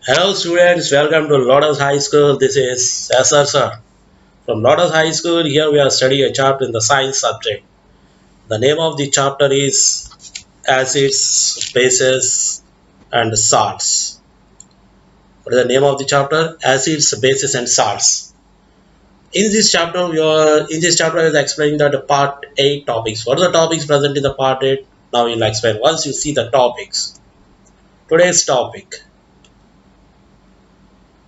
Hello students, welcome to Lotus High School. This is SR sir. From Lotus High School, here we are studying a chapter in the science subject. The name of the chapter is Acids, Bases and Salts. What is the name of the chapter? Acids, Bases and Salts. In this chapter I was explaining that the part 8 topics. What are the topics present in the part 8? Now we'll explain once you see the topics. Today's topic.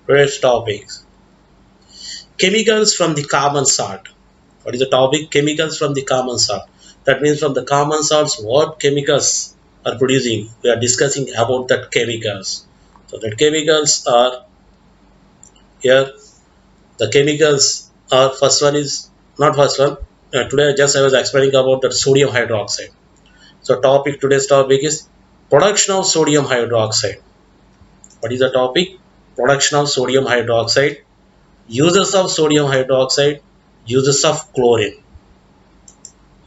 Today's topics. Chemicals from the common salt. What is the topic? Chemicals from the common salt. That means from the common salts, what chemicals are producing? We are discussing about that chemicals. So that chemicals are here. The chemicals are first one is not first one. Today just I was explaining about that sodium hydroxide. So today's topic is production of sodium hydroxide. What is the topic? Production of sodium hydroxide. Uses of sodium hydroxide. Uses of chlorine.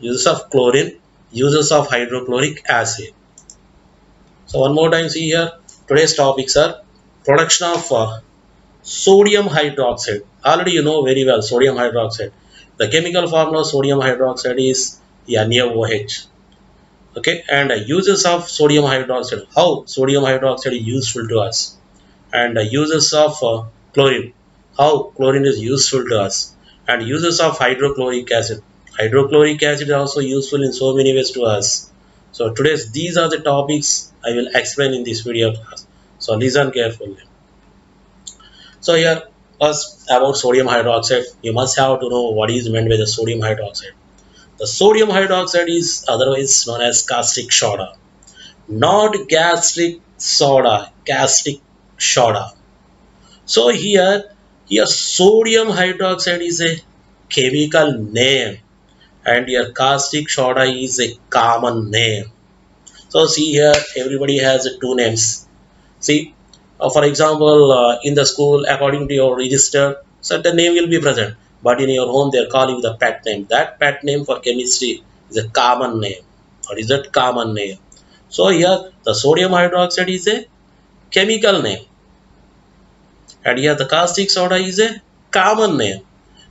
Uses of chlorine, uses of hydrochloric acid. So one more time see here, today's topics are production of sodium hydroxide. Already you know very well sodium hydroxide. The chemical formula of sodium hydroxide is NaOH. Okay, and uses of sodium hydroxide. How sodium hydroxide is useful to us, and uses of chlorine. How chlorine is useful to us, and uses of hydrochloric acid. Hydrochloric acid is also useful in so many ways to us. So today's these are the topics I will explain in this video class. So listen carefully. So here first about sodium hydroxide, you must have to know what is meant by the sodium hydroxide. The sodium hydroxide is otherwise known as caustic soda, not gastric soda, caustic soda. So here sodium hydroxide is a chemical name and your caustic soda is a common name. So see here everybody has two names. See for example in the school according to your register certain name will be present, but in your home they are calling the pet name. That pet name for chemistry is a common name. What is that common name? So here the sodium hydroxide is a chemical name and here the caustic soda is a common name.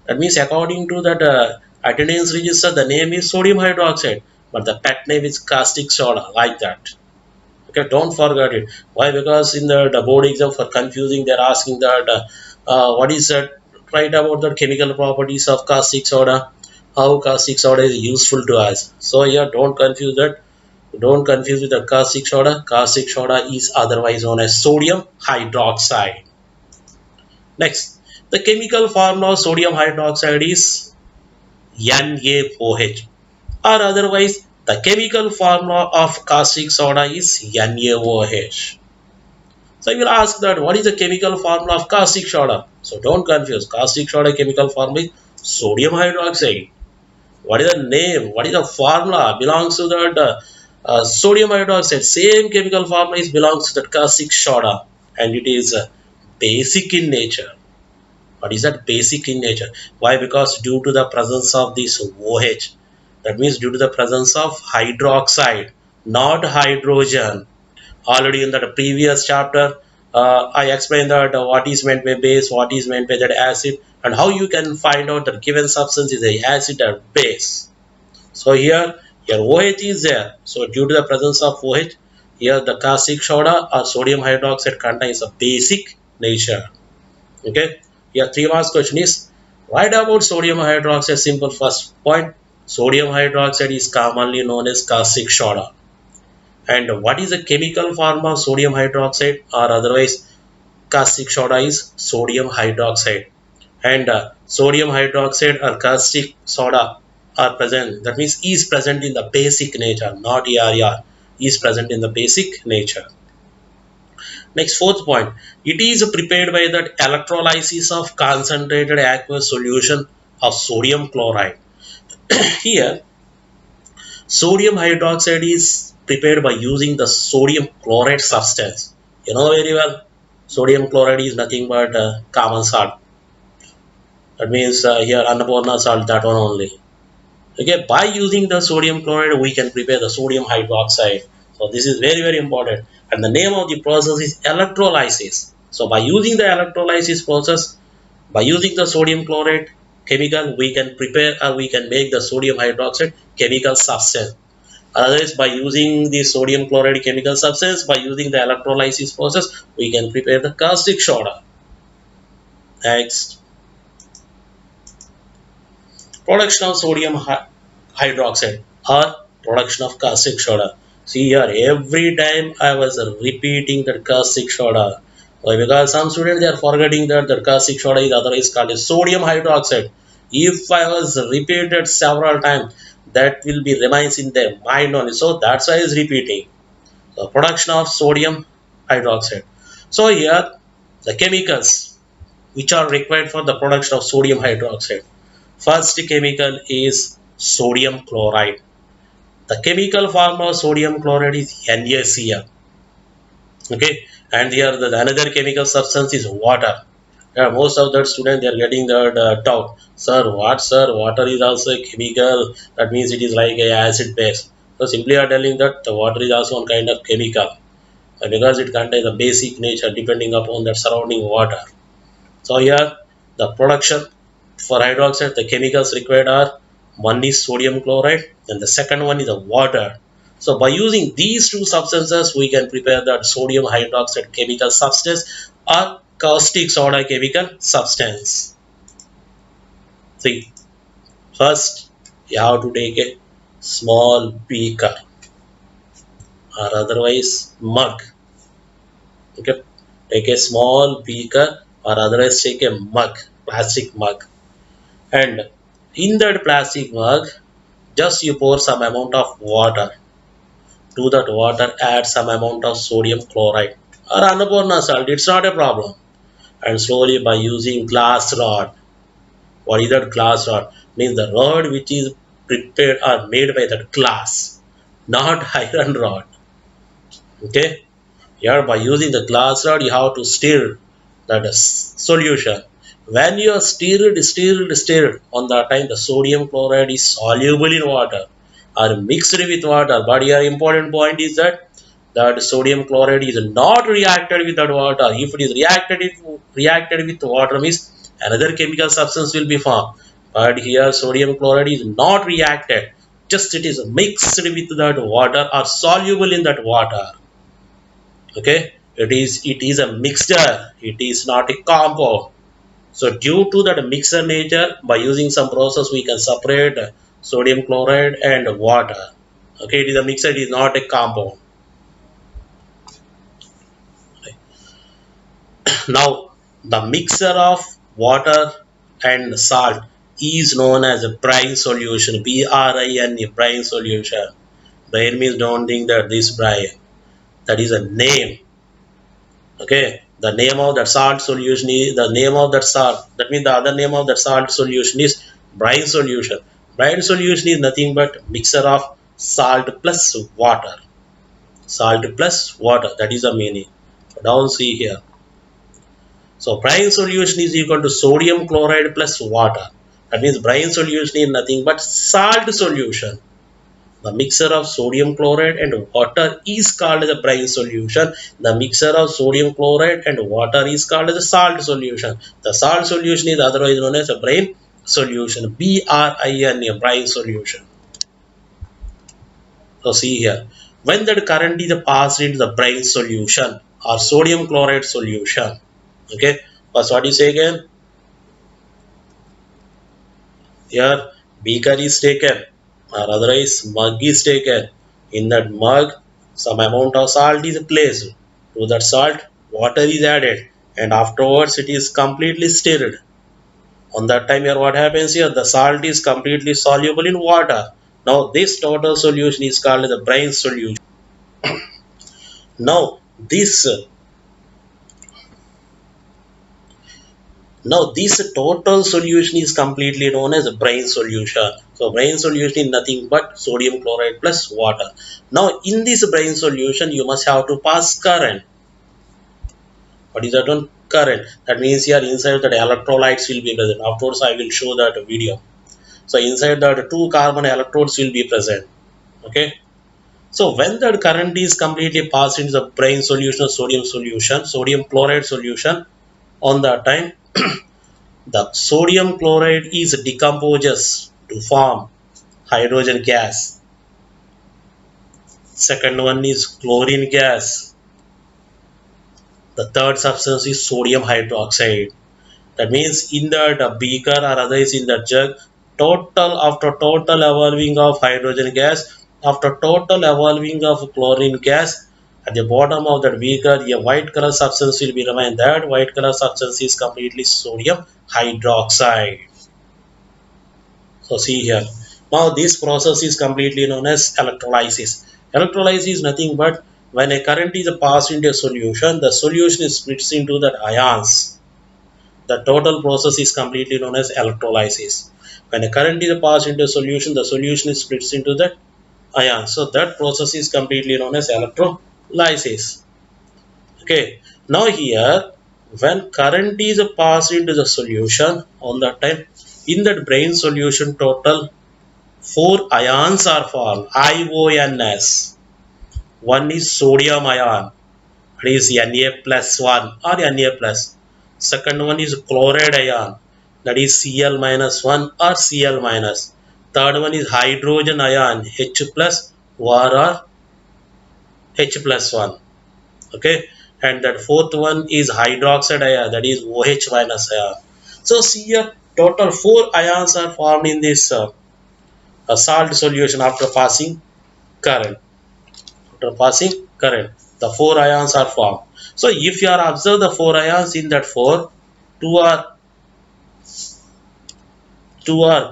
That means according to that attendance register, the name is sodium hydroxide, but the pet name is caustic soda, like that. Okay, don't forget it. Why? Because in the board exam for confusing, they're asking that what is that? Write about the chemical properties of caustic soda, how caustic soda is useful to us. So here, don't confuse that. Don't confuse with the caustic soda. Caustic soda is otherwise known as sodium hydroxide. Next, the chemical formula of sodium hydroxide is NaOH, or otherwise the chemical formula of caustic soda is NaOH. So you will ask that what is the chemical formula of caustic soda? So don't confuse. Caustic soda chemical formula is sodium hydroxide. What is the name? What is the formula? Belongs to that sodium hydroxide. Same chemical formula is belongs to the caustic soda, and it is basic in nature. What is that? Basic in nature? Why? Because due to the presence of this OH, that means due to the presence of hydroxide, not hydrogen. Already in the previous chapter, I explained that what is meant by base, what is meant by that acid, and how you can find out that given substance is a acid or base. So here your OH is there. So due to the presence of OH, here the caustic soda or sodium hydroxide contains a basic nature. Okay. Here three marks question is write about sodium hydroxide. Simple first point. Sodium hydroxide is commonly known as caustic soda. And what is the chemical form of sodium hydroxide or otherwise caustic soda is sodium hydroxide. And sodium hydroxide or caustic soda are present. That means is present in the basic nature, not ERR. Is present in the basic nature. Next, fourth point. It is prepared by the electrolysis of concentrated aqueous solution of sodium chloride. Here, sodium hydroxide is prepared by using the sodium chloride substance. You know very well, sodium chloride is nothing but common salt. That means here Annapurna salt, that one only. Okay, by using the sodium chloride, we can prepare the sodium hydroxide. So this is very important. And the name of the process is electrolysis. So by using the electrolysis process, by using the sodium chloride chemical, we can prepare or we can make the sodium hydroxide chemical substance. Otherwise, by using the sodium chloride chemical substance, by using the electrolysis process, we can prepare the caustic soda. Next, production of sodium hydroxide or production of caustic soda. See here, every time I was repeating that caustic soda. Why? Because some students they are forgetting that the caustic soda is otherwise called as sodium hydroxide. If I was repeated several times, that will be remains in their mind only. So that's why I is repeating. So production of sodium hydroxide. So here the chemicals which are required for the production of sodium hydroxide. First chemical is sodium chloride. The chemical form of sodium chloride is NaCl. Okay, and here the another chemical substance is water. Yeah, most of the students they are getting that doubt. Sir, what sir? Water is also a chemical. That means it is like a acid base. So simply are telling that the water is also one kind of chemical because it contains a basic nature depending upon the surrounding water. So here the production for hydroxide, the chemicals required are one is sodium chloride and the second one is the water. So by using these two substances, we can prepare that sodium hydroxide chemical substance or caustic soda chemical substance. See, first you have to take a small beaker or otherwise mug. Okay, take a small beaker or otherwise take a mug, plastic mug, and in that plastic mug just you pour some amount of water. To that water add some amount of sodium chloride or Annapurna salt, it's not a problem. And slowly by using glass rod. What is that glass rod? Means the rod which is prepared or made by that glass, not iron rod. Okay, here by using the glass rod you have to stir that solution. When you are stirred on that time the sodium chloride is soluble in water or mixed with water. But here important point is that sodium chloride is not reacted with that water. If it is reacted with water means another chemical substance will be formed. But here sodium chloride is not reacted. Just it is mixed with that water or soluble in that water. Okay, it is a mixture, it is not a compound. So due to that mixer nature, by using some process we can separate sodium chloride and water. Okay, it is a mixer, it is not a compound. Now the mixture of water and salt is known as a brine solution. BRIN, brine solution. Brine means don't think that this brine, that is a name. Okay, the name of that salt solution is the name of that salt, that means the other name of that salt solution is brine solution. Brine solution is nothing but mixture of salt plus water. Salt plus water, that is the meaning. Down see here. So brine solution is equal to sodium chloride plus water. That means brine solution is nothing but salt solution. The mixture of sodium chloride and water is called as a brine solution. The mixture of sodium chloride and water is called as a salt solution. The salt solution is otherwise known as a brine solution. BRIN, brine solution. So see here. When that current is passed into the brine solution or sodium chloride solution. Okay. First what you say again? Here beaker is taken or otherwise mug is taken. In that mug some amount of salt is placed. To that salt water is added and afterwards it is completely stirred. On that time here what happens here, the salt is completely soluble in water. Now this total solution is called the brine solution. Now this total solution is completely known as a brine solution. So brine solution is nothing but sodium chloride plus water. Now in this brine solution you must have to pass current. What is that one? Current. That means here inside that electrolytes will be present. Afterwards I will show that video. So inside that two carbon electrodes will be present. Okay. So when that current is completely passed into the brine solution, sodium chloride solution, on that time the sodium chloride is decomposes to form hydrogen gas. Second one is chlorine gas. The third substance is sodium hydroxide. That means in that beaker or otherwise in that jug, after total evolving of hydrogen gas, after total evolving of chlorine gas, at the bottom of that beaker, a white color substance will be remain. That white color substance is completely sodium hydroxide. So see here. Now this process is completely known as electrolysis. Electrolysis is nothing but when a current is passed into a solution, the solution is splits into that ions. The total process is completely known as electrolysis. When a current is passed into a solution, the solution is splits into the ions. So that process is completely known as electrolysis. Okay. Now here, when current is passed into the solution, on that time, in that brine solution, total four ions are formed. IONS. One is sodium ion. It is Na plus 1 or Na plus. Second one is chloride ion, that is Cl minus 1 or Cl minus. Third one is hydrogen ion, H plus or H plus 1. Okay, and that fourth one is hydroxide ion, that is OH minus ion. So see here, total four ions are formed in this salt solution after passing current. After passing current, the four ions are formed. So if you are observe the four ions in that four, two are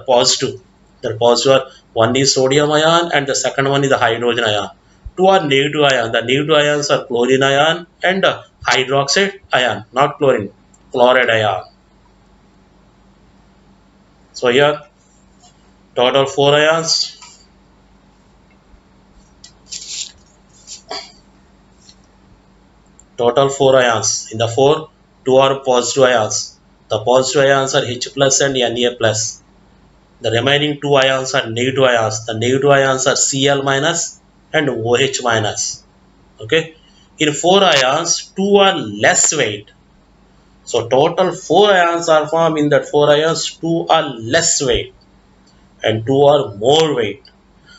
positive. The positive are one is sodium ion and the second one is the hydrogen ion. Two are negative ion. The negative ions are chlorine ion and hydroxide ion, not chlorine, chloride ion. So here total four ions. Total four ions. In the four, two are positive ions. The positive ions are H plus and Na plus. The remaining two ions are negative ions. The negative ions are Cl minus and OH minus. Okay. In four ions, two are less weight. So total four ions are formed. In that four ions, two are less weight and two are more weight.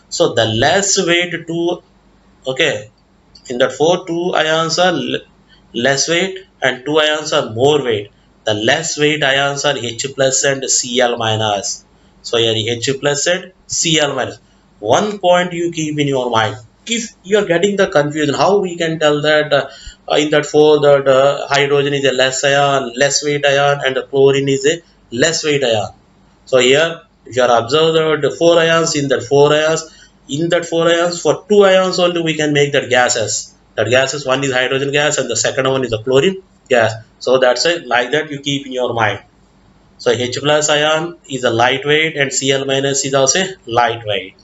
So the less weight two, okay, in that four, two ions are less weight and two ions are more weight. The less weight ions are H plus and Cl minus. So here H plus and Cl minus. One point you keep in your mind. If you are getting the confusion, how we can tell that in that four that hydrogen is a less ion, less weight ion, and the chlorine is a less weight ion. So here, if you are observed the four ions in that four ions for two ions only we can make that gases. That gases, one is hydrogen gas and the second one is a chlorine gas. So that's it. Like that you keep in your mind. So H plus ion is a lightweight and Cl minus is also lightweight.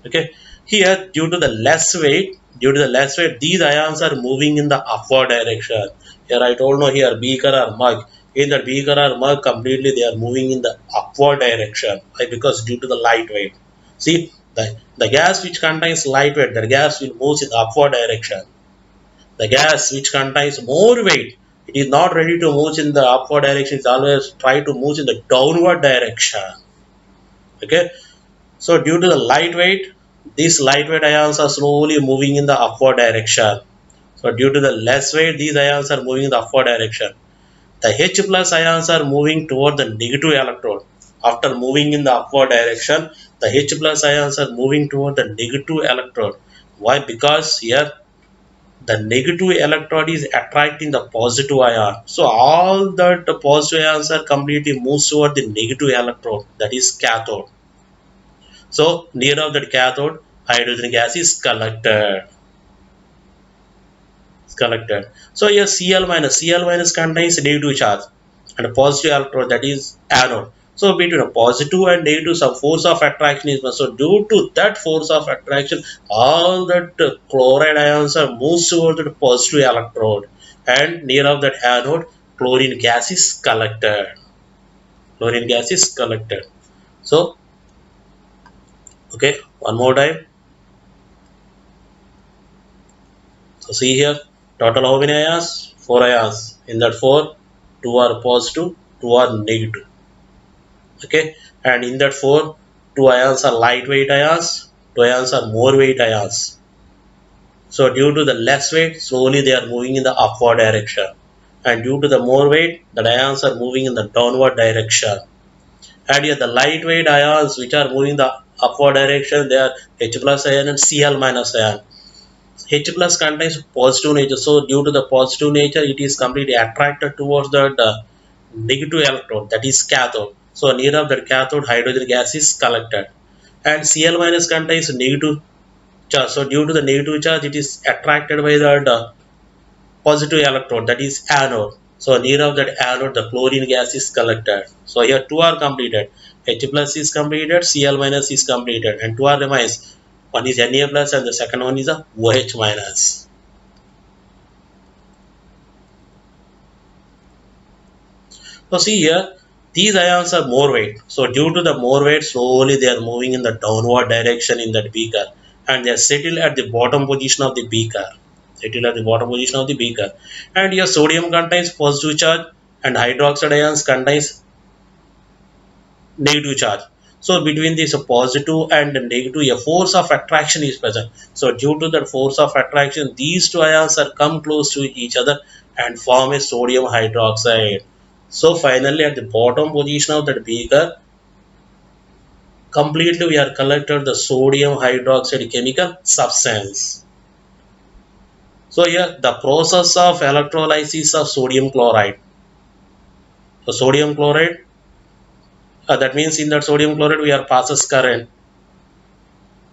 Okay. Here due to the less weight, these ions are moving in the upward direction. Here I told no here beaker or mug. In the beaker or mug completely they are moving in the upward direction. Why? Because due to the light weight. See the gas which contains light weight, the gas will move in the upward direction. The gas which contains more weight, it is not ready to move in the upward direction. It's always try to move in the downward direction. Okay. So due to the light weight, these lightweight ions are slowly moving in the upward direction. So due to the less weight, these ions are moving in the upward direction. The H plus ions are moving toward the negative electrode. After moving in the upward direction, the H plus ions are moving toward the negative electrode. Why? Because here the negative electrode is attracting the positive ion. So all that the positive ions are completely moves toward the negative electrode, that is cathode. So near of that cathode, hydrogen gas is collected. So here Cl minus contains negative charge and a positive electrode, that is anode. So between a positive and negative, some force of attraction is present. So due to that force of attraction, all that chloride ions are moved toward the positive electrode, and near of that anode, chlorine gas is collected. Chlorine gas is collected. So okay, one more time. So see here, total how many ions? 4 ions. In that 4, 2 are positive, 2 are negative. Okay, and in that 4, 2 ions are lightweight ions, 2 ions are more weight ions. So due to the less weight, slowly they are moving in the upward direction. And due to the more weight, the ions are moving in the downward direction. And here the lightweight ions which are moving the upward direction, they are H plus ion and Cl minus ion. H plus contains positive nature, so due to the positive nature, it is completely attracted towards the negative electrode, that is cathode. So near of that cathode, hydrogen gas is collected, and Cl minus contains negative charge. So due to the negative charge, it is attracted by the positive electrode, that is anode. So near of that anode, the chlorine gas is collected. So here two are completed. H plus is completed, Cl minus is completed, and two are remains. One is Na plus and the second one is a OH minus. So see here, these ions are more weight. So due to the more weight, slowly they are moving in the downward direction in that beaker, and they are settled at the bottom position of the beaker. Settled at the bottom position of the beaker. And here sodium contains positive charge, and hydroxide ions contains negative charge. So between this positive and negative, a force of attraction is present. So due to that force of attraction, these two ions are come close to each other and form a sodium hydroxide. So finally, at the bottom position of that beaker, completely we are collected the sodium hydroxide chemical substance. So here the process of electrolysis of sodium chloride. So sodium chloride, that means in that sodium chloride we are passes current,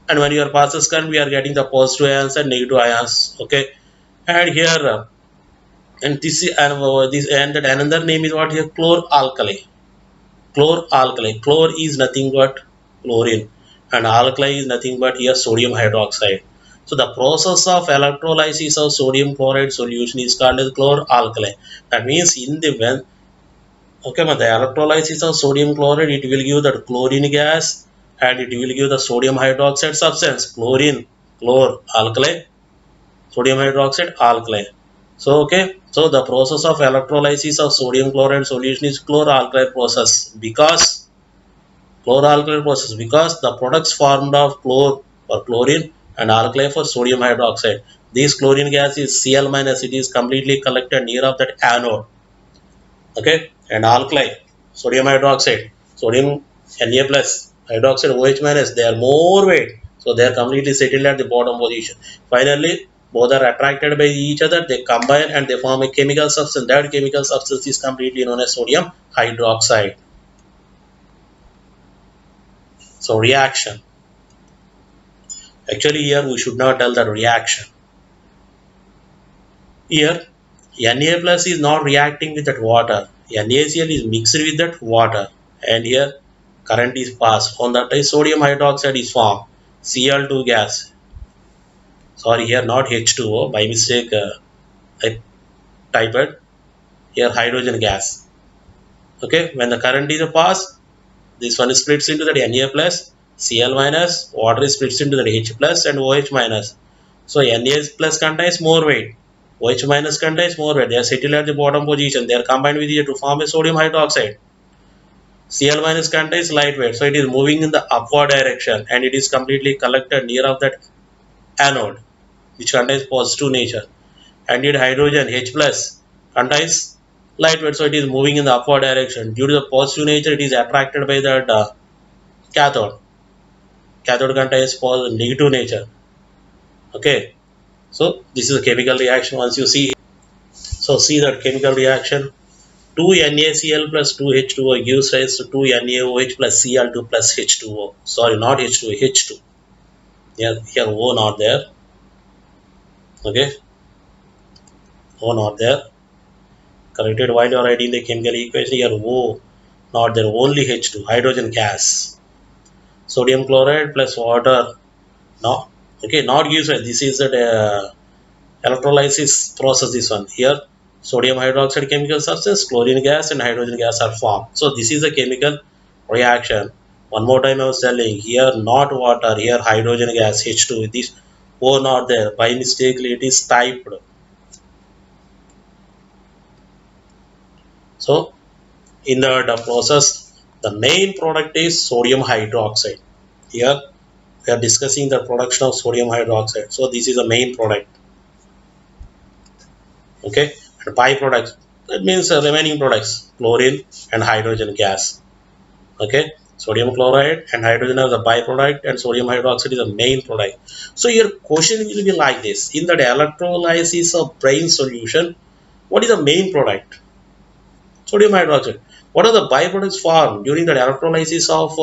and when you are passes current we are getting the positive ions and negative ions. Okay, and here and this is and that another name is what here, chlor-alkali. Chlor-alkali, chlor is nothing but chlorine, and alkali is nothing but here sodium hydroxide. So the process of electrolysis of sodium chloride solution is called as chlor-alkali. That means in the when, okay, but the electrolysis of sodium chloride, it will give the chlorine gas and it will give the sodium hydroxide substance. Chlorine, chlor, alkali, sodium hydroxide, alkali. So okay, so the process of electrolysis of sodium chloride solution is chlor-alkali process, because the products formed of chlor or chlorine and alkali for sodium hydroxide. This chlorine gas is Cl minus, it is completely collected near of that anode. Okay, and alkali, sodium hydroxide, sodium Na plus, hydroxide OH minus, they are more weight, so they are completely settled at the bottom position. Finally both are attracted by each other, they combine and they form a chemical substance. That chemical substance is completely known as sodium hydroxide. So reaction, actually here we should not tell the reaction. Here Na plus is not reacting with that water, NaCl is mixed with that water, and here current is passed. On that time sodium hydroxide is formed, Cl2 gas. Sorry, here not H2O, by mistake I typed here hydrogen gas. Okay, when the current is passed, this one splits into that Na plus, Cl minus, water splits into that H plus and OH minus. So Na plus contains more weight, OH minus contains more weight. They are settled at the bottom position. They are combined with each other to form a sodium hydroxide. Cl minus contains lightweight, so it is moving in the upward direction and it is completely collected near of that anode, which contains positive nature. And it hydrogen H plus contains lightweight, so it is moving in the upward direction. Due to the positive nature, it is attracted by that cathode. Cathode contains negative nature. Okay, so this is a chemical reaction. Once you see, so see that chemical reaction. 2 NaCl plus 2 H2O gives rise to 2 NaOH plus Cl2 plus H2O. Sorry, not H2O, H2. Here O not there. Okay, O not there. Corrected while you are writing the chemical equation. Here O not there, only H2, hydrogen gas. Sodium chloride plus water. No, okay, not gives rise. This is the electrolysis process. This one here. Sodium hydroxide chemical substance, chlorine gas and hydrogen gas are formed. So this is a chemical reaction. One more time I was telling, here not water, here hydrogen gas H2. This O not there. By mistakenly it is typed. So in the process, the main product is sodium hydroxide. Here we are discussing the production of sodium hydroxide. So this is the main product. Okay, and byproducts, that means remaining products, chlorine and hydrogen gas. Okay, sodium chloride and hydrogen are the byproduct, and sodium hydroxide is the main product. So your question will be like this: in the electrolysis of brine solution, what is the main product? Sodium hydroxide. What are the byproducts formed during the electrolysis of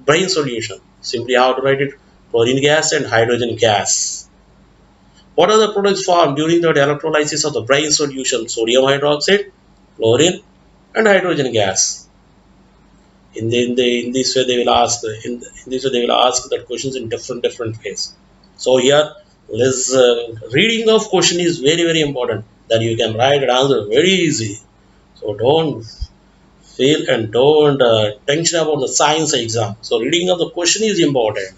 brine solution? Simply how to write it: chlorine gas and hydrogen gas. What are the products formed during the electrolysis of the brine solution? Sodium hydroxide, chlorine, and hydrogen gas. In this way they will ask in this way they will ask that questions in different ways. So here, this reading of question is very important. That you can write an answer very easy. So don't feel and don't tension about the science exam. So reading of the question is important.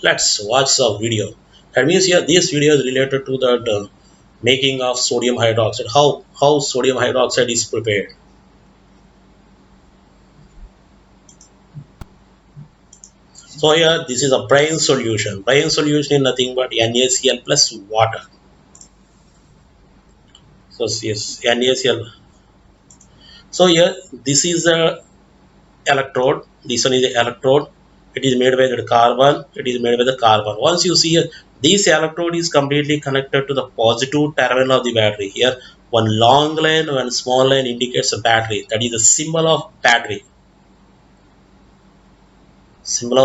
Let's watch the video. That means here this video is related to the making of sodium hydroxide. How sodium hydroxide is prepared. So here this is a brine solution. Brine solution is nothing but NaCl plus water. So yes, NaCl. So here this is a electrode. This one is the electrode. It is made by the carbon. It is made by the carbon. Once you see here, this electrode is completely connected to the positive terminal of the battery. Here, one long line, one small line indicates a battery. That is the symbol of battery. Symbol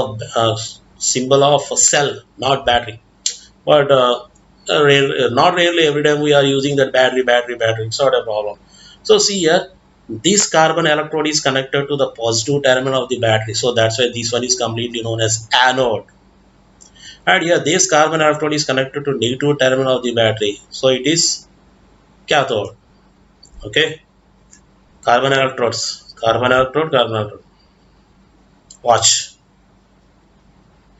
of a cell, not battery. But not rarely every time we are using that battery. It's not a problem. So see here, this carbon electrode is connected to the positive terminal of the battery. So that's why this one is completely known as anode. And here this carbon electrode is connected to negative terminal of the battery. So it is cathode. Okay. Carbon electrodes. Carbon electrode. Watch.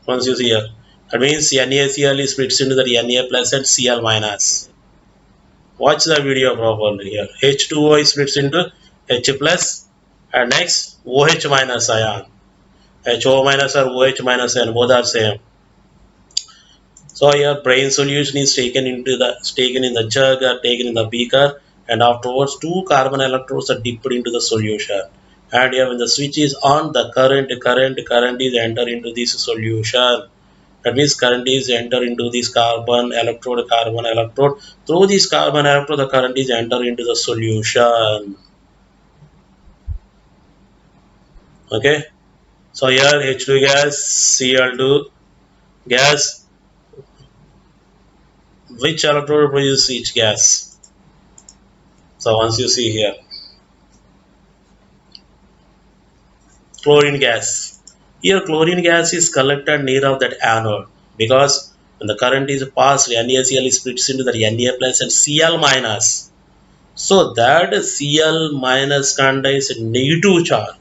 Once you see here. That means NaCl is splits into the Na plus and Cl minus. Watch the video properly here. H2O is splits into H plus and next OH minus ion. HO minus or OH minus ion, both are same. So here brine solution is taken in the jug or taken in the beaker, and afterwards two carbon electrodes are dipped into the solution. And here when the switch is on, the current is enter into this solution. That means current is enter into this carbon electrode. Through this carbon electrode, the current is enter into the solution. Okay. So here H2 gas, Cl2 gas. Which electrode produces each gas? So once you see here, chlorine gas. Here chlorine gas is collected near of that anode, because when the current is passed, NaCl splits into the Na plus and Cl minus. So that Cl minus contains a negative charge.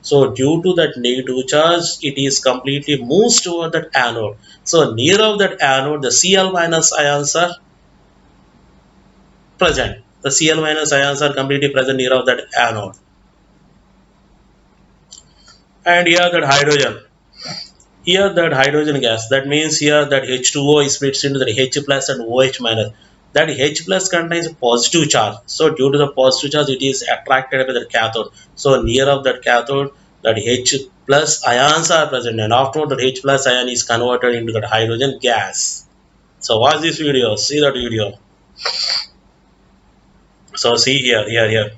So due to that negative charge, it is completely moves toward that anode. So near of that anode, the Cl minus ions are present. The Cl minus ions are completely present near of that anode. And here that hydrogen. Here that hydrogen gas. That means here that H2O is splits into the H plus and OH minus. That H plus contains a positive charge. So due to the positive charge, it is attracted by the cathode. So near of that cathode, that H plus ions are present, and after that H plus ion is converted into that hydrogen gas. So watch this video. See that video. So see here.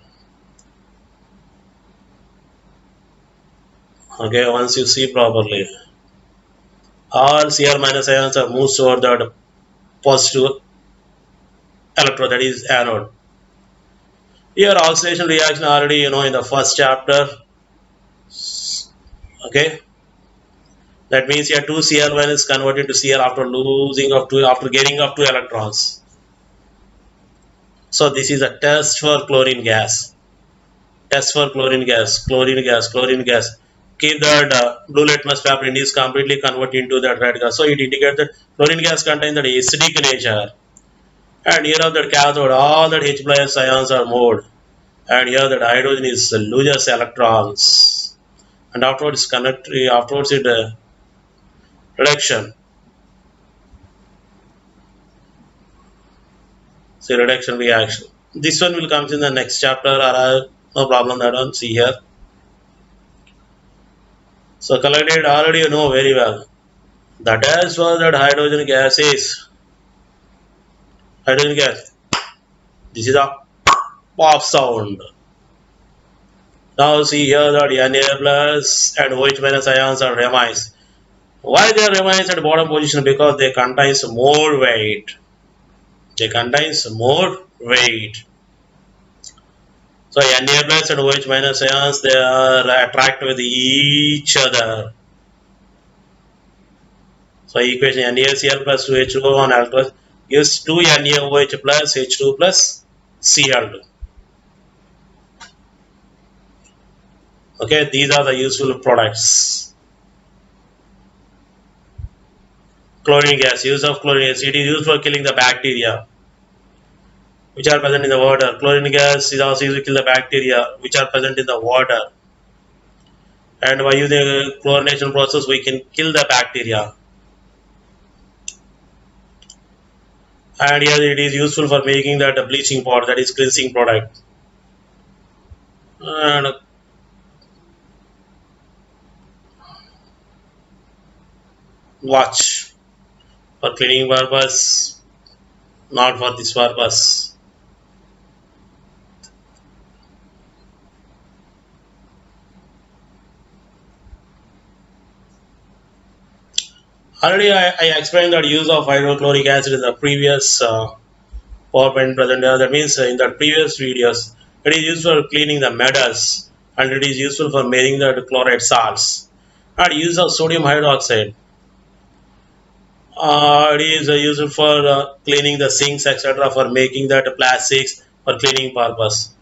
Okay, once you see properly, all Cl minus ions are moved toward that positive electrode, that is anode. Here oxidation reaction already in the first chapter. Okay, that means here 2 Cl minus converted to Cl after losing of 2 after getting of 2 electrons. So this is a test for chlorine gas. Test for chlorine gas. keep that blue litmus paper and is completely converted into that red gas. So it indicates that chlorine gas contains that acidic nature. And here of that cathode, all that H plus ions are moved. And here that hydrogen is loses electrons. And afterwards connect afterwards it reduction. So reduction reaction. This one will come in the next chapter. No problem that one. See here. So collected already you know very well. The test was that hydrogen gas is hydrogen gas. This is a pop sound. Now see here that Na plus and OH minus ions are remains. Why they remains at bottom position? Because they contains more weight. They contains more weight. So Na plus and OH minus ions they are attract with each other. So equation NaCl plus 2H2O on alcohol gives 2 NaOH plus H2 plus Cl2. Okay, these are the useful products. Chlorine gas, use of chlorine gas. It is used for killing the bacteria which are present in the water. Chlorine gas is also used to kill the bacteria which are present in the water. And by using a chlorination process, we can kill the bacteria. And here it is useful for making that bleaching powder, that is cleansing product. And watch for cleaning purpose, not for this purpose. Already I explained that use of hydrochloric acid in the previous PowerPoint presenter. That means in the previous videos, it is used for cleaning the metals and it is useful for making the chloride salts. And use of sodium hydroxide. It is useful for cleaning the sinks, etc., for making that plastics for cleaning purpose.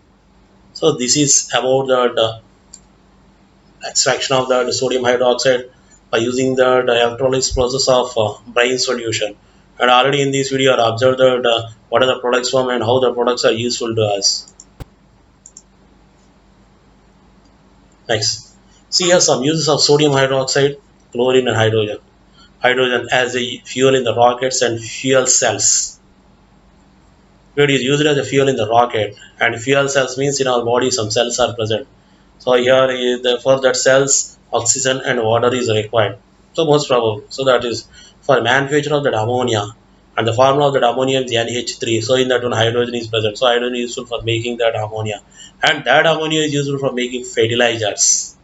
So this is about the extraction of the sodium hydroxide by using the electrolysis process of brine solution. And already in this video, I observed that what are the products from and how the products are useful to us. Next, see here some uses of sodium hydroxide, chlorine, and hydrogen. Hydrogen as a fuel in the rockets and fuel cells. It is used as a fuel in the rocket, and fuel cells means in our body some cells are present. So here for that cells oxygen and water is required. So most probable. So that is for manufacture of that ammonia, and the formula of that ammonia is NH3. So in that one hydrogen is present. So hydrogen is useful for making that ammonia, and that ammonia is useful for making fertilizers,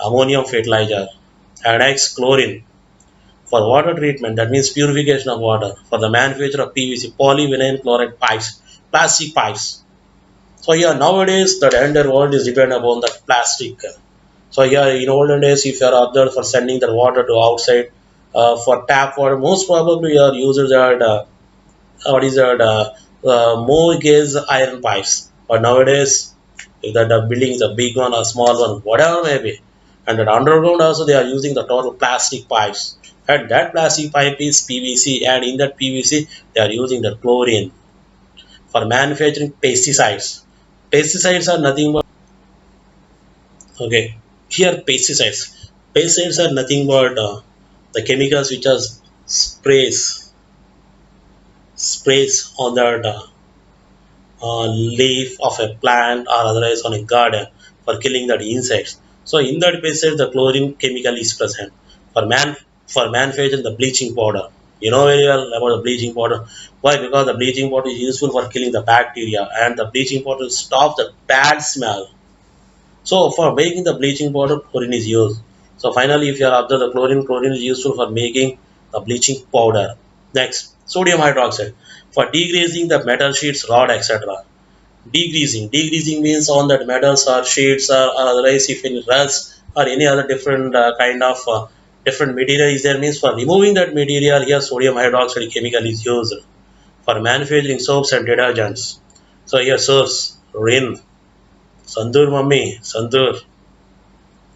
ammonium fertilizer. And next chlorine for water treatment, that means purification of water, for the manufacture of PVC, polyvinyl chloride pipes, plastic pipes. So here nowadays the entire world is dependent upon the plastic. So here in olden days, if you are observed for sending the water to outside for tap water, most probably your users are what is that more gas iron pipes. But nowadays, if that the building is a big one or small one, whatever may be, and that underground also they are using the total plastic pipes. And that plastic pipe is PVC, and in that PVC they are using the chlorine for manufacturing pesticides. Pesticides are nothing but okay. Here pesticides. Pesticides are nothing but the chemicals which are sprays on that leaf of a plant or otherwise on a garden for killing that insects. So in that pesticide the chlorine chemical is present for manufacturing the bleaching powder. You know very well about the bleaching powder. Why? Because the bleaching powder is useful for killing the bacteria and the bleaching powder stops the bad smell. So for making the bleaching powder, chlorine is used. So finally, if you are after the chlorine is useful for making the bleaching powder. Next, sodium hydroxide for degreasing the metal sheets, rod, etc. Degreasing means on that metals or sheets or otherwise if any rust or any other different kind of different material is there means for removing that material here sodium hydroxide chemical is used for manufacturing soaps and detergents. So here soaps, Rin, Sandur Mummy, Sandur.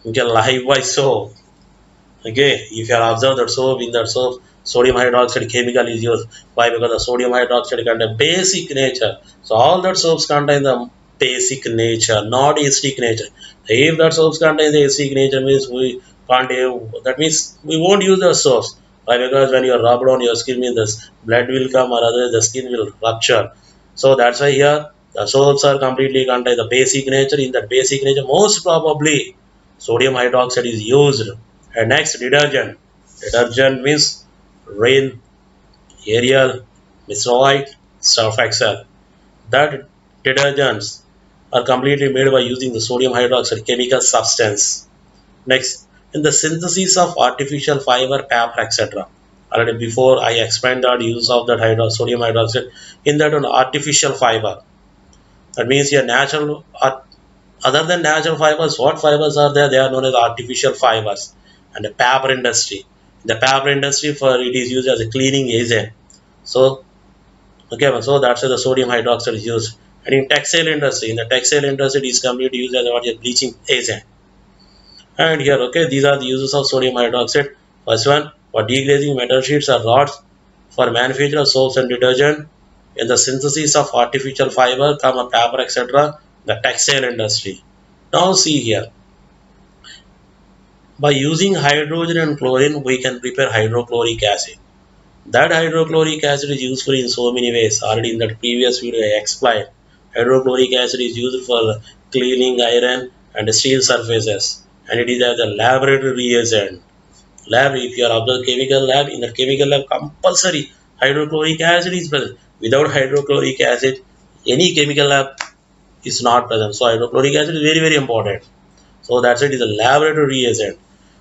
Okay, live by soap. Okay, if you have observed that soap, in that soap, sodium hydroxide chemical is used. Why? Because the sodium hydroxide contain basic nature. So all that soaps contain the basic nature, not acidic nature. If that soaps contain the acidic nature, means we can't have, that means we won't use the soaps. Why? Because when you are rubbed on your skin, means the blood will come or other the skin will rupture. So that's why here the soaps are completely contain the basic nature. In that basic nature, most probably sodium hydroxide is used. And next, detergent. Detergent means Rin, Ariel, Mistral, Surf Excel. That detergents are completely made by using the sodium hydroxide chemical substance. Next, in the synthesis of artificial fiber, paper, etc. Already before I explained the use of that sodium hydroxide in that one artificial fiber. That means your natural, other than natural fibers, what fibers are there? They are known as artificial fibers. And the paper industry. The paper industry for it is used as a cleaning agent. So okay, so that's why the sodium hydroxide is used. And in the textile industry, it is completely used as a bleaching agent. And here, okay, these are the uses of sodium hydroxide. First one, for degrading metal sheets or rods, for manufacture of soaps and detergent, in the synthesis of artificial fiber, comma paper, etc. The textile industry. Now see here, by using hydrogen and chlorine, we can prepare hydrochloric acid. That hydrochloric acid is useful in so many ways. Already in that previous video, I explained. Hydrochloric acid is used for cleaning iron and steel surfaces, and it is as a laboratory reagent. Lab, if you are observing chemical lab, in the chemical lab, compulsory hydrochloric acid is present. Without hydrochloric acid, any chemical lab is not present. So hydrochloric acid is very important. So that's it is a laboratory reagent.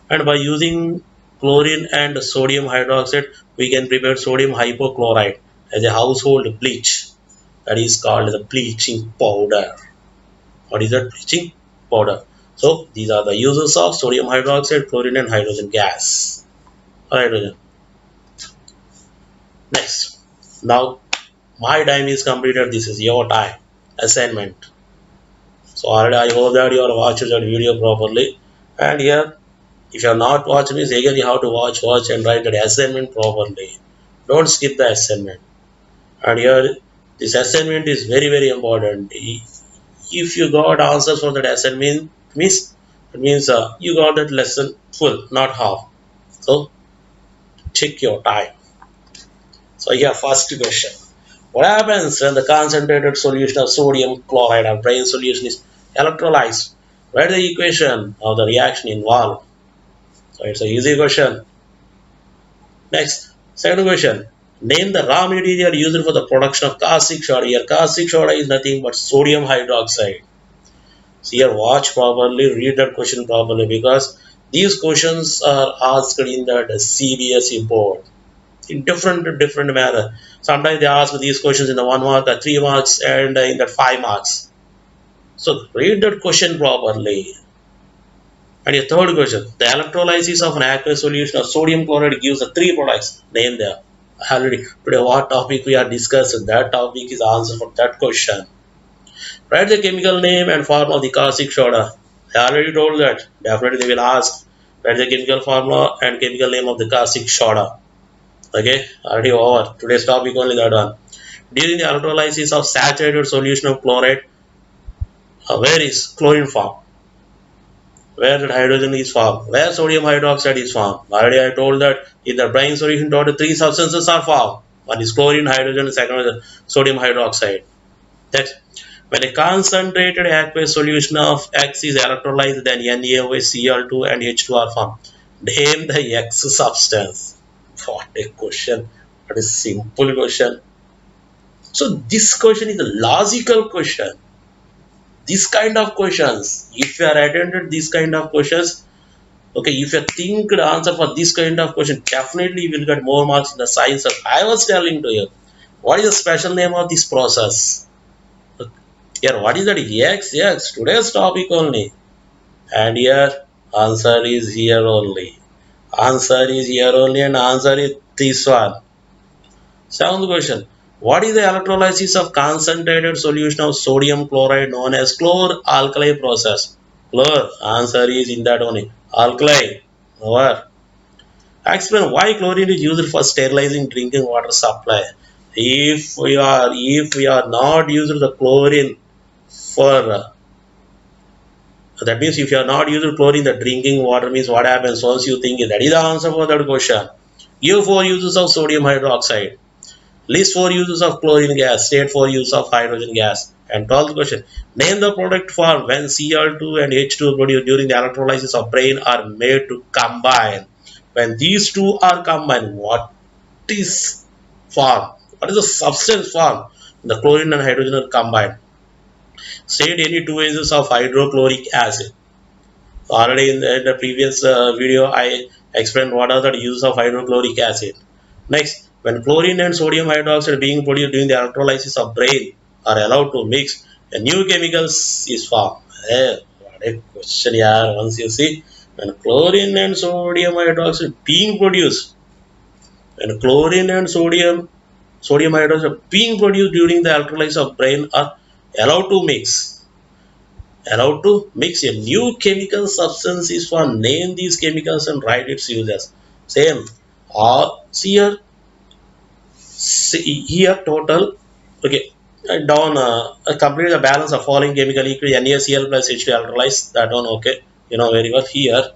And by using chlorine and sodium hydroxide, we can prepare sodium hypochlorite as a household bleach. That is called the bleaching powder. What is that bleaching powder? So these are the uses of sodium hydroxide, chlorine, and hydrogen gas. Hydrogen. Next. Now my time is completed. This is your time. Assignment. So already I hope that you are watching that video properly. And here, if you are not watching this, again you have to watch and write that assignment properly. Don't skip the assignment. And here, this assignment is very important. If you got answers for that assignment, it means you got that lesson full, not half. So check your time. So here, first question. What happens when the concentrated solution of sodium chloride or brain solution is electrolyzed? Write the equation of the reaction involved. So it's an easy question. Next, second question. Name the raw material used for the production of caustic soda. Here, caustic soda is nothing but sodium hydroxide. So here, watch properly, read that question properly because these questions are asked in the CBSE board in different manner. Sometimes they ask these questions in the 1 mark, 3 marks, and in the 5 marks. So read that question properly. And your third question, the electrolysis of an aqueous solution of sodium chloride gives the three products. Name them. Already today what topic we are discussing, that topic is answer for that question. Write the chemical name and formula of the caustic soda. I already told that. Definitely they will ask. Write the chemical formula and chemical name of the caustic soda. Okay, already over. Today's topic only that one. During the electrolysis of saturated solution of chloride, where is chlorine formed? Where that hydrogen is formed? Where sodium hydroxide is formed? Already I told that in the brine solution, total three substances are formed. One is chlorine, hydrogen, second is sodium hydroxide. Next, when a concentrated aqueous solution of X is electrolyzed, then NaOH, Cl2 and H2 are formed. Name the X substance. What a question. What a simple question. So this question is a logical question. This kind of questions, if you are attended these kind of questions, okay, if you think the answer for this kind of question, definitely you will get more marks in the science. I was telling to you, what is the special name of this process? Here, what is that? Yes, today's topic only. And here, answer is here only. Answer is here only, and answer is this one. Seventh question. What is the electrolysis of concentrated solution of sodium chloride known as chlor-alkali process? Chlor. Answer is in that only. Alkali. Over. Explain why chlorine is used for sterilizing drinking water supply. If we are not using the chlorine for that means if you are not using chlorine the drinking water means what happens once you think that is the answer for that question. Give 4 uses of sodium hydroxide. List 4 uses of chlorine gas. State 4 uses of hydrogen gas. And 12th question. Name the product formed when Cl2 and H2 produced during the electrolysis of brain are made to combine. When these two are combined, what is formed? What is the substance formed? The chlorine and hydrogen are combined. State any 2 uses of hydrochloric acid. Already in the previous video, I explained what are the uses of hydrochloric acid. Next, when chlorine and sodium hydroxide being produced during the electrolysis of brain are allowed to mix, a new chemicals is formed. What a question, yeah. Once you see, when chlorine and sodium hydroxide being produced, when chlorine and sodium hydroxide being produced during the electrolysis of brain are allowed to mix a new chemical substance is for name these chemicals and write its uses. Same. See here total. Okay. Down complete the balance of following chemical equation NaCl plus H2 electrolyze that one. Okay. Very well here.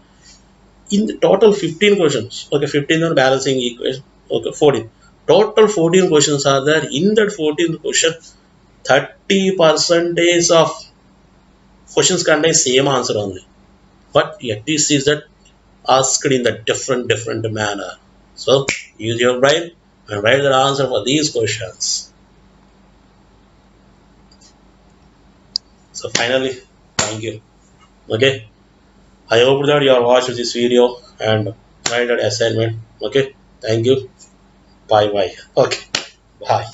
In the total 15 questions. Okay, 15 are balancing equation. Okay, 14. Total 14 questions are there. In that 14th question, 30 percentage of questions contain same answer only. But yet this is that asked in the different manner. So use your brain and write the answer for these questions. So finally, thank you. Okay, I hope that you are watched this video and write that assignment. Okay, thank you. Bye bye. Okay, bye.